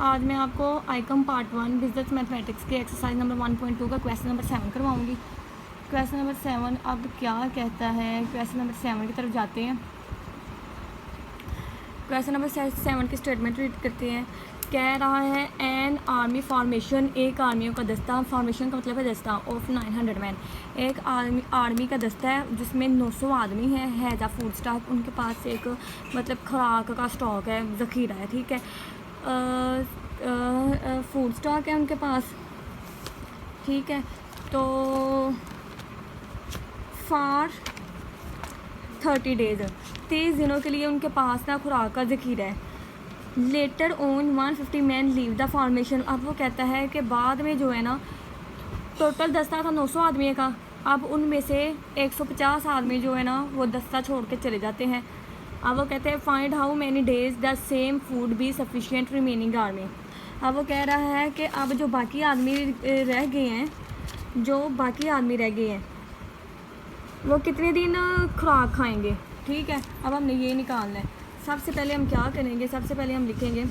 आज मैं आपको आइकम पार्ट 1 बिजनेस मैथमेटिक्स के एक्सरसाइज नंबर 1.2 का क्वेश्चन नंबर 7 करवाऊंगी। क्वेश्चन नंबर 7 अब क्या कहता है, क्वेश्चन नंबर 7 की तरफ जाते हैं। क्वेश्चन नंबर 7 की स्टेटमेंट रीड करते हैं। कह रहा है एन आर्मी फॉर्मेशन, एक आर्मियों का दस्ता, फॉर्मेशन का मतलब है दस्ता, ऑफ 900 मैन, एक आर्मी का दस्ता है जिसमें 900 आदमी है, हैज़ अ फूड स्टॉक, उनके पास एक मतलब खुराक का स्टॉक है, ज़ख़ीरा है, ठीक है, फूड स्टॉक है उनके पास, ठीक है। तो फॉर 30 डेज़, 30 दिनों के लिए उनके पास ना खुराक का ज़ख़ीरा है। Later on 150 man leave the formation, अब वो कहता है कि बाद में जो है ना टोटल दस्ता था 900 आदमी का, अब उनमें से 150 आदमी जो है ना वो दस्ता छोड़ के चले जाते हैं। अब वो कहते हैं find how many days the same food be sufficient remaining army. अब वो कह रहा है कि अब जो बाकी आदमी रह गए हैं, वो कितने दिन खुराक खाएंगे, ठीक है। अब हमने ये निकालना है। सबसे पहले हम क्या करेंगे, सबसे पहले हम लिखेंगे,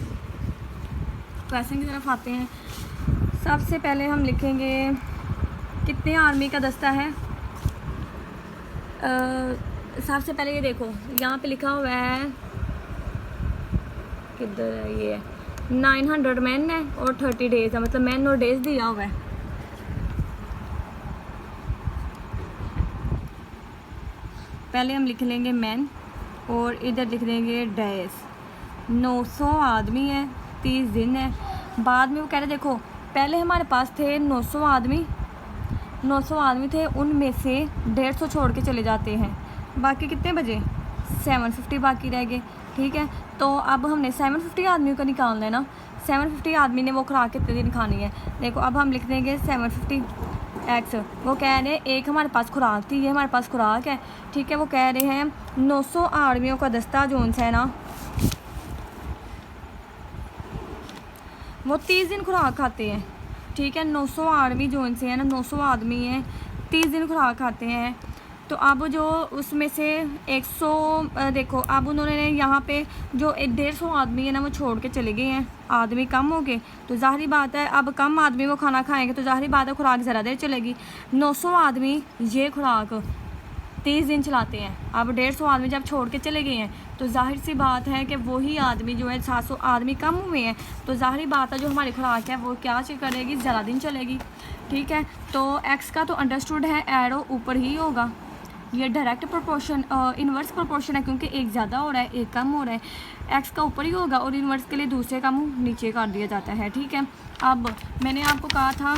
क्वेश्चन की तरफ आते हैं। सबसे पहले हम लिखेंगे कितने आर्मी का दस्ता है। सबसे पहले ये देखो यहाँ पे लिखा हुआ है, किधर है ये, 900 मैन है और 30 डेज़ है, मतलब मैन और डेज दिया हुआ है। पहले हम लिख लेंगे मैन और इधर लिख देंगे डेज। 900 आदमी है, 30 दिन है। बाद में वो कह रहे देखो पहले हमारे पास थे 900 आदमी थे, उनमें से 150 छोड़ के चले जाते हैं, बाकी कितने बचे 750 बाकी रह गए, ठीक है। तो अब हमने 750 आदमियों का निकालना है ना, 750 आदमी ने वो खुराक कितने दिन खानी है। देखो अब हम लिख देंगे 750 एक्स, वो कह रहे हैं एक हमारे पास खुराक थी, ये हमारे पास खुराक है, ठीक है। वो कह रहे हैं 900 आर्मियों का दस्ता जोन से है ना वो 30 दिन खुराक खाते हैं, ठीक है। 900 आर्मी जोन से है ना, 900 आदमी हैं, 30 दिन खुराक खाते हैं। तो अब जो उसमें से 100 देखो अब उन्होंने यहाँ पे जो 150 आदमी है ना वो छोड़ के चले गए हैं, आदमी कम हो गए, तो ज़ाहिरी बात है अब कम आदमी वो खाना खाएंगे तो ज़ाहिरी बात है खुराक ज़रा देर चलेगी। 900 आदमी ये खुराक 30 दिन चलाते हैं, अब 150 आदमी जब छोड़ के चले गए हैं तो जाहिर सी बात है कि वही आदमी जो है 700 आदमी कम हुए हैं, तो ज़ाहिरी बात है जो हमारी खुराक है वो क्या करेगी, ज़रा दिन चलेगी, ठीक है। तो एक्स का तो अंडरस्टूड है, एरो ऊपर ही होगा, ये डायरेक्ट प्रोपोर्शन इन्वर्स प्रोपोर्शन है क्योंकि एक ज़्यादा हो रहा है एक कम हो रहा है, एक्स का ऊपर ही होगा और इन्वर्स के लिए दूसरे का मुँह नीचे कर दिया जाता है, ठीक है। अब मैंने आपको कहा था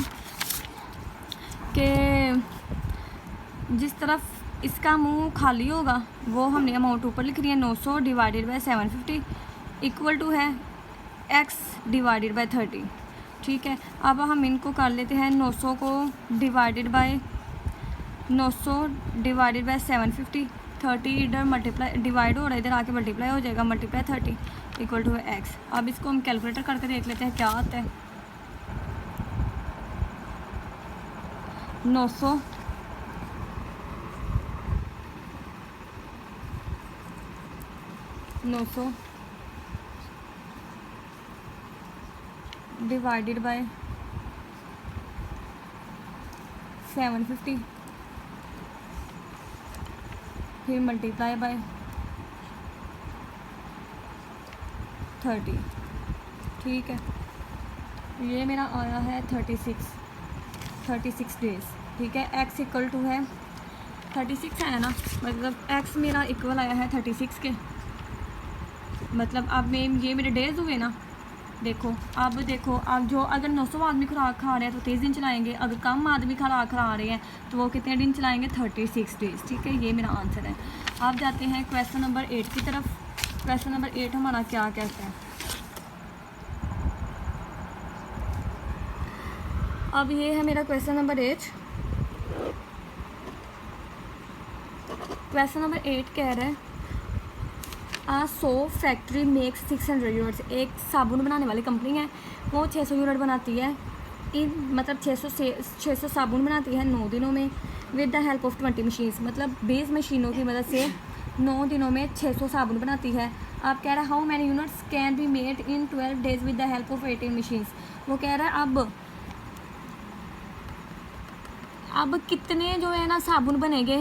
कि जिस तरफ इसका मुंह खाली होगा वो हमने अमाउंट ऊपर लिख रही है, 900 डिवाइडेड बाय 750 इक्वल टू है x डिवाइडेड बाय 30, ठीक है। अब हम इनको कर लेते हैं 900 को डिवाइडेड बाय 750, 30 इधर मल्टीप्लाई डिवाइड हो रहा है, इधर आके मल्टीप्लाई हो जाएगा, मल्टीप्लाई 30 इक्वल टू है x। अब इसको हम कैलकुलेटर करके देख लेते हैं क्या आता है। 900 डिवाइडेड बाय 750 फिर मल्टीप्लाई बाय 30, ठीक है। ये मेरा आया है 36 डेज़, ठीक है। x इक्वल टू है 36 आया ना, मतलब x मेरा इक्वल आया है 36 के, मतलब अब ये मेरे डेज़ हुए ना। देखो अब जो अगर 900 आदमी खुराक खा रहे हैं तो 30 दिन चलाएंगे, अगर कम आदमी खुराक खा रहे हैं तो वो कितने दिन चलाएंगे, 36 डेज़, ठीक है। ये मेरा आंसर है। अब जाते हैं क्वेश्चन नंबर 8 की तरफ। क्वेश्चन नंबर 8 हमारा क्या कहता है। अब ये है मेरा क्वेश्चन नंबर 8। क्वेश्चन नंबर 8 कह रहा है सोप फैक्ट्री मेक्स 600 यूनिट्स, एक साबुन बनाने वाली कंपनी है, वो 600 यूनिट बनाती है, मतलब 600 साबुन बनाती है 9 दिनों में, with the help of 20 machines, मतलब 20 मशीनों की मदद से 9 दिनों में 600 साबुन बनाती है। आप कह रहा है how many units can be made in 12 days with the help of 18 machines. वो कह रहा है अब कितने जो है ना साबुन बनेंगे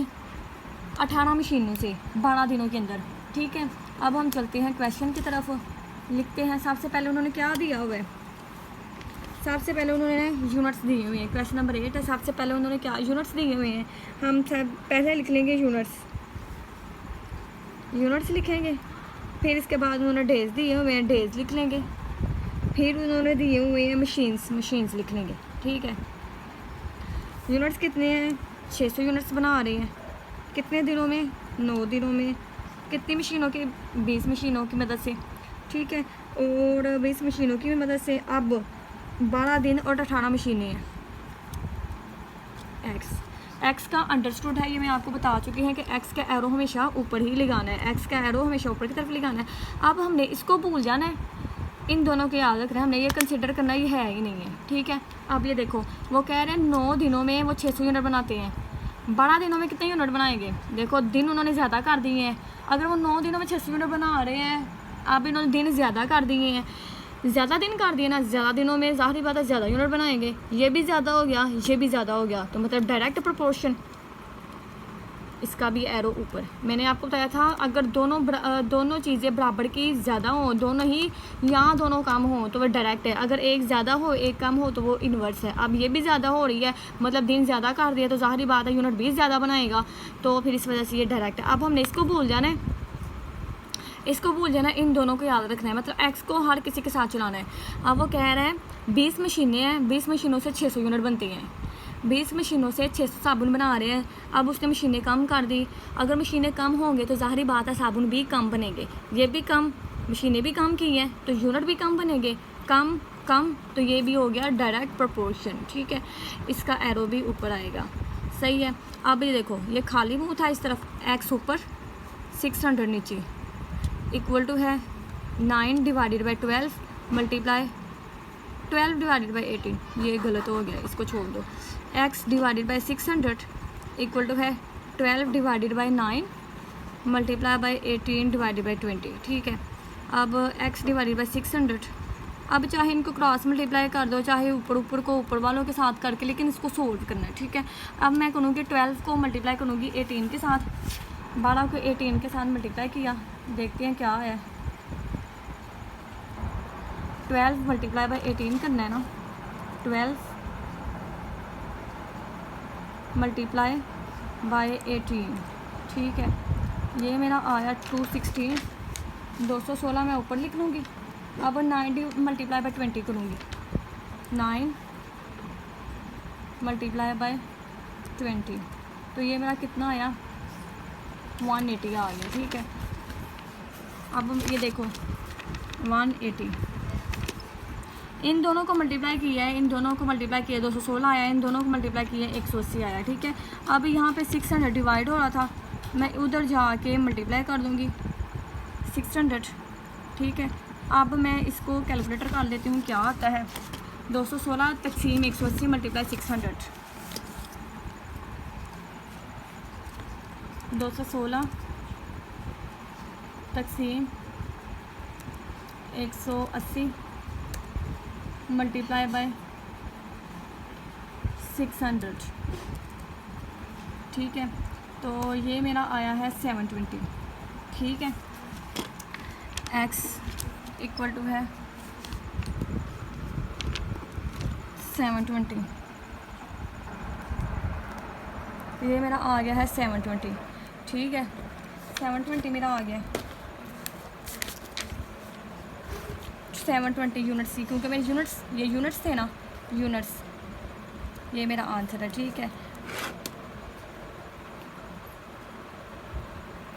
18 मशीनों से 12 दिनों के अंदर। ठीक है, अब हम चलते हैं क्वेश्चन की तरफ, लिखते हैं। सबसे पहले उन्होंने क्या दिया हुआ है, सबसे पहले उन्होंने यूनिट्स दिए हुए हैं। क्वेश्चन नंबर 8 है, सबसे पहले उन्होंने क्या यूनिट्स दिए हुए हैं। हम सब पहले लिख लेंगे यूनिट्स लिखेंगे, फिर इसके बाद उन्होंने डेज दिए हुए हैं, डेज लिख लेंगे, फिर उन्होंने दिए हुए हैं मशीन्स लिख लेंगे। ठीक है, यूनिट्स कितने हैं, 600 यूनिट्स बना रहे हैं, कितने दिनों में, 9 दिनों में, कितनी मशीनों की, 20 मशीनों की मदद से। ठीक है, और 20 मशीनों की मदद से अब 12 दिन और 18 मशीनें हैं। एक्स का अंडरस्टूड है, ये मैं आपको बता चुकी हैं कि एक्स का एरो हमेशा ऊपर ही लगाना है, एक्स का एरो हमेशा ऊपर की तरफ लगाना है। अब हमने इसको भूल जाना है, इन दोनों के याद रखना है, हमने ये कंसिडर करना ये है ही नहीं है। ठीक है, अब ये देखो वो कह रहे हैं 9 दिनों में वो 600 यूनिट बनाते हैं, 12 दिनों में कितने यूनिट बनाएंगे। देखो दिन उन्होंने ज़्यादा कर दिए हैं, अगर वो 9 दिनों में 600 यूनिट बना रहे हैं, अब इन्होंने दिन ज़्यादा कर दिए हैं, ज़्यादा दिन कर दिए ना, ज़्यादा दिनों में ज़ाहिर बात है ज़्यादा यूनिट बनाएंगे। ये भी ज़्यादा हो गया, ये भी ज़्यादा हो गया, तो मतलब डायरेक्ट प्रोपोर्शन, इसका भी एरो ऊपर। मैंने आपको बताया था अगर दोनों चीज़ें बराबर की ज़्यादा हो, दोनों ही यहाँ दोनों कम हो तो वो डायरेक्ट है, अगर एक ज़्यादा हो एक कम हो तो वो इन्वर्स है। अब ये भी ज़्यादा हो रही है, मतलब दिन ज़्यादा कर दिया तो ज़ाहिर बात है यूनिट भी ज़्यादा बनाएगा, तो फिर इस वजह से ये डायरेक्ट है। अब हमने इसको भूल जाना है, इन दोनों को याद रखना है, मतलब एक्स को हर किसी के साथ चलाना है। अब वो कह रहा है 20 मशीनें हैं, 20 मशीनों से 600 यूनिट बनती हैं, 20 मशीनों से 600 साबुन बना रहे हैं। अब उसने मशीनें कम कर दी, अगर मशीनें कम होंगे तो ज़ाहिर बात है साबुन भी कम बनेंगे, ये भी कम, मशीनें भी कम की हैं तो यूनिट भी कम बनेंगे, कम तो ये भी हो गया डायरेक्ट प्रोपोर्शन। ठीक है, इसका एरो भी ऊपर आएगा, सही है। अब ये देखो ये खाली मुँह था इस तरफ, एक्स ऊपर 600 नीचे, इक्वल टू है 9 divided by 12 multiply 12 divided by 18, ये गलत हो गया, इसको छोड़ दो। x divided by 600 equal to है 12 divided by 9 multiply by 18 divided by 20। ठीक है, अब x डिवाइडेड बाई 600, अब चाहे इनको क्रॉस मल्टीप्लाई कर दो, चाहे ऊपर को ऊपर वालों के साथ करके, लेकिन इसको सोल्व करना है। ठीक है, अब मैं करूँगी 12 को मल्टीप्लाई करूँगी 18 के साथ, 12 को 18 के साथ मल्टीप्लाई किया, देखते हैं क्या है। 12 मल्टीप्लाई बाई 18 करना है ना, 12 मल्टीप्लाई बाई 18। ठीक है, ये मेरा आया 216, 216 मैं ऊपर लिख लूँगी। अब 9 मल्टीप्लाई बाई 20 करूँगी, 9 मल्टीप्लाई बाई 20, तो ये मेरा कितना आया 180 आ गया। ठीक है, अब ये देखो 180, इन दोनों को मल्टीप्लाई किया है, 216 आया, इन दोनों को मल्टीप्लाई किया है 180 आया। ठीक है, अब यहाँ पे 600 डिवाइड हो रहा था, मैं उधर जाके मल्टीप्लाई कर दूँगी 600। ठीक है, अब मैं इसको कैलकुलेटर कर लेती हूँ क्या आता है। 216 तकसीम 180 मल्टीप्लाई 600, 216 तकसीम 180 मल्टीप्लाई बाय 600। ठीक है, तो ये मेरा आया है 720। ठीक है, x इक्वल टू है 720, ये मेरा आ गया है 720। ठीक है, 720 मेरा आ गया 720 यूनिट्स ही, क्योंकि मेरे यूनिट्स ये यूनिट्स थे ना, यूनिट्स, ये मेरा आंसर है। ठीक है,